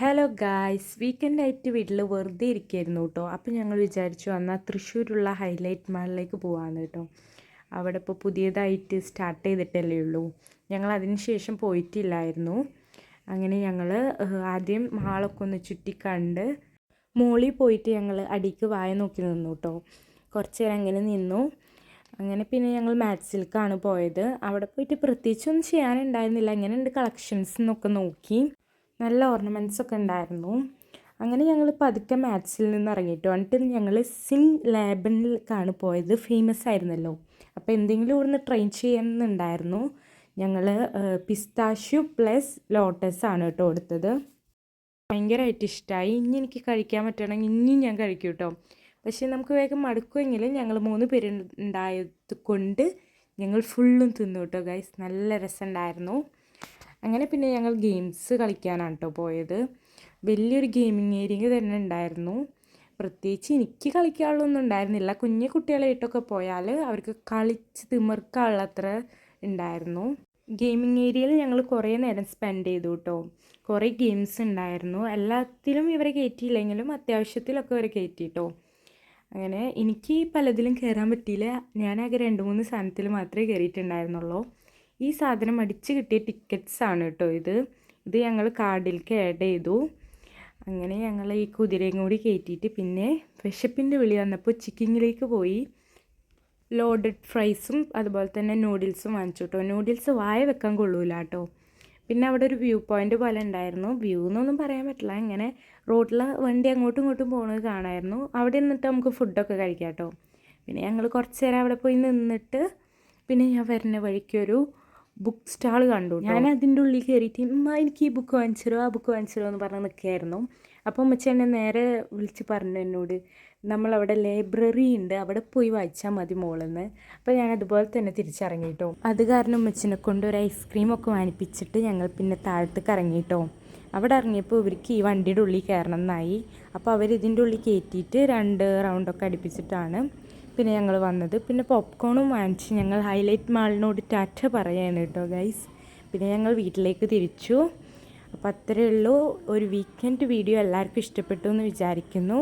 Hello guys, വീക്കെൻഡായിട്ട് വീട്ടിൽ വെറുതെ ഇരിക്കുകയായിരുന്നു കേട്ടോ. അപ്പോൾ ഞങ്ങൾ വിചാരിച്ചു എന്നാൽ തൃശ്ശൂരുള്ള ഹൈലൈറ്റ് മാളിലേക്ക് പോകാമെന്ന് കേട്ടോ. അവിടെ ഇപ്പോൾ പുതിയതായിട്ട് സ്റ്റാർട്ട് ചെയ്തിട്ടല്ലേ ഉള്ളൂ. ഞങ്ങൾ അതിന് ശേഷം പോയിട്ടില്ലായിരുന്നു. അങ്ങനെ ഞങ്ങൾ ആദ്യം മാളൊക്കെ ഒന്ന് ചുറ്റിക്കണ്ട് മോളിൽ പോയിട്ട് ഞങ്ങൾ അടിക്ക് വായ നോക്കി നിന്നു കേട്ടോ. കുറച്ച് നേരം അങ്ങനെ നിന്നു. അങ്ങനെ പിന്നെ ഞങ്ങൾ മാറ്റ്സിൽക്കാണ് പോയത്. അവിടെ പോയിട്ട് പ്രത്യേകിച്ചൊന്നും ചെയ്യാനുണ്ടായിരുന്നില്ല. എങ്ങനെയുണ്ട് കളക്ഷൻസ് എന്നൊക്കെ നോക്കി. നല്ല ഓർണമെൻറ്റ്സ് ഒക്കെ ഉണ്ടായിരുന്നു. അങ്ങനെ ഞങ്ങൾ പതുക്കെ മാത്സിൽ നിന്ന് ഇറങ്ങിയിട്ട് എന്നിട്ട് ഞങ്ങൾ സിൻ ലാബനിലേക്കാണ് പോയത്. ഫേമസ് ആയിരുന്നല്ലോ. അപ്പോൾ എന്തെങ്കിലും ഇവിടുന്ന് ട്രൈ ചെയ്യുന്നുണ്ടായിരുന്നു. ഞങ്ങൾ പിസ്താഷ്യൂ പ്ലസ് ലോട്ടസ് ആണ് കേട്ടോ എടുത്തത്. ഭയങ്കരമായിട്ട് ഇഷ്ടമായി. ഇനി എനിക്ക് കഴിക്കാൻ പറ്റണമെങ്കിൽ ഇനിയും ഞാൻ കഴിക്കും കേട്ടോ. പക്ഷേ നമുക്ക് വേഗം മടുക്കുമെങ്കിലും ഞങ്ങൾ 3 പേര് ഉണ്ടായത് കൊണ്ട് ഞങ്ങൾ ഫുള്ളും തിന്നു കേട്ടോ ഗൈസ്. നല്ല രസമുണ്ടായിരുന്നു. അങ്ങനെ പിന്നെ ഞങ്ങൾ ഗെയിംസ് കളിക്കാനാണ് കേട്ടോ പോയത്. വലിയൊരു ഗെയിമിങ് ഏരിയ തന്നെ ഉണ്ടായിരുന്നു. പ്രത്യേകിച്ച് എനിക്ക് കളിക്കാനുള്ളൊന്നും ഉണ്ടായിരുന്നില്ല. കുഞ്ഞു കുട്ടികളായിട്ടൊക്കെ പോയാൽ അവർക്ക് കളിച്ച് തിമിർക്കാനുള്ളത്ര ഉണ്ടായിരുന്നു. ഗെയിമിങ് ഏരിയയിൽ ഞങ്ങൾ കുറേ നേരം സ്പെൻഡ് ചെയ്തു കേട്ടോ. കുറേ ഗെയിംസ് ഉണ്ടായിരുന്നു. എല്ലാത്തിലും ഇവരെ കയറ്റിയില്ലെങ്കിലും അത്യാവശ്യത്തിലൊക്കെ ഇവരെ കയറ്റി കേട്ടോ. അങ്ങനെ എനിക്ക് പലതിലും കയറാൻ പറ്റിയില്ല. ഞാനാകെ 2-3 സാധനത്തിൽ മാത്രമേ കയറിയിട്ടുണ്ടായിരുന്നുള്ളൂ. ഈ സാധനം അടിച്ച് കിട്ടിയ ടിക്കറ്റ്സ് ആണ് കേട്ടോ ഇത് ഞങ്ങൾ കാർഡിലേക്ക് ആഡ് ചെയ്തു. അങ്ങനെ ഞങ്ങൾ ഈ കുതിരയും കൂടി കയറ്റിയിട്ട് പിന്നെ വിശപ്പിൻ്റെ വിളി വന്നപ്പോൾ ചിക്കിങ്ങിലേക്ക് പോയി. ലോഡഡ് ഫ്രൈസും അതുപോലെ തന്നെ നൂഡിൽസും വാങ്ങിച്ചു കേട്ടോ. നൂഡിൽസ് വായ വെക്കാൻ കൊള്ളൂല കേട്ടോ. പിന്നെ അവിടെ ഒരു വ്യൂ പോയിൻ്റ് പോലെ ഉണ്ടായിരുന്നു. വ്യൂ എന്നൊന്നും പറയാൻ പറ്റില്ല. ഇങ്ങനെ റോഡിൽ വണ്ടി അങ്ങോട്ടും ഇങ്ങോട്ടും പോകുന്നത് കാണാമായിരുന്നു. അവിടെ നിന്നിട്ട് നമുക്ക് ഫുഡൊക്കെ കഴിക്കാം കേട്ടോ. പിന്നെ ഞങ്ങൾ കുറച്ച് നേരം അവിടെ പോയി നിന്നിട്ട് പിന്നെ ഞാൻ വരുന്ന വഴിക്കൊരു ബുക്ക് സ്റ്റാൾ കണ്ടു. ഞാൻ അതിൻ്റെ ഉള്ളിൽ കയറിയിട്ട് എനിക്ക് ഈ ബുക്ക് വാങ്ങിച്ചിരോ ആ ബുക്ക് വാങ്ങിച്ചിരോ എന്ന് പറഞ്ഞ് നിൽക്കുകയായിരുന്നു. അപ്പോൾ ഉമ്മച്ചി എന്നെ നേരെ വിളിച്ച് പറഞ്ഞു എന്നോട്, നമ്മളവിടെ ലൈബ്രറി ഉണ്ട്, അവിടെ പോയി വായിച്ചാൽ മതി മോളെന്ന്. അപ്പോൾ ഞാൻ അതുപോലെ തന്നെ തിരിച്ചിറങ്ങി കേട്ടോ. അത് കാരണം ഉമ്മച്ചിനെ കൊണ്ട് ഒരു ഐസ്ക്രീമൊക്കെ വാങ്ങിപ്പിച്ചിട്ട് ഞങ്ങൾ പിന്നെ താഴത്തേക്ക് ഇറങ്ങി കേട്ടോ. അവിടെ ഇറങ്ങിയപ്പോൾ ഇവർക്ക് ഈ വണ്ടിയുടെ ഉള്ളിൽ കയറണം എന്നായി. അപ്പോൾ അവരിതിൻ്റെ ഉള്ളിൽ കയറ്റിയിട്ട് 2 റൗണ്ടൊക്കെ അടുപ്പിച്ചിട്ടാണ് പിന്നെ ഞങ്ങൾ വന്നത്. പിന്നെ പോപ്കോണും വാങ്ങിച്ച് ഞങ്ങൾ ഹൈലൈറ്റ് മാളിനോട് ടാറ്റ പറയാണ് കേട്ടോ ഗൈസ്. പിന്നെ ഞങ്ങൾ വീട്ടിലേക്ക് തിരിച്ചു. അപ്പോൾ അത്രയേ ഉള്ളൂ. ഒരു വീക്കെൻഡ് വീഡിയോ എല്ലാവർക്കും ഇഷ്ടപ്പെട്ടു എന്ന് വിചാരിക്കുന്നു.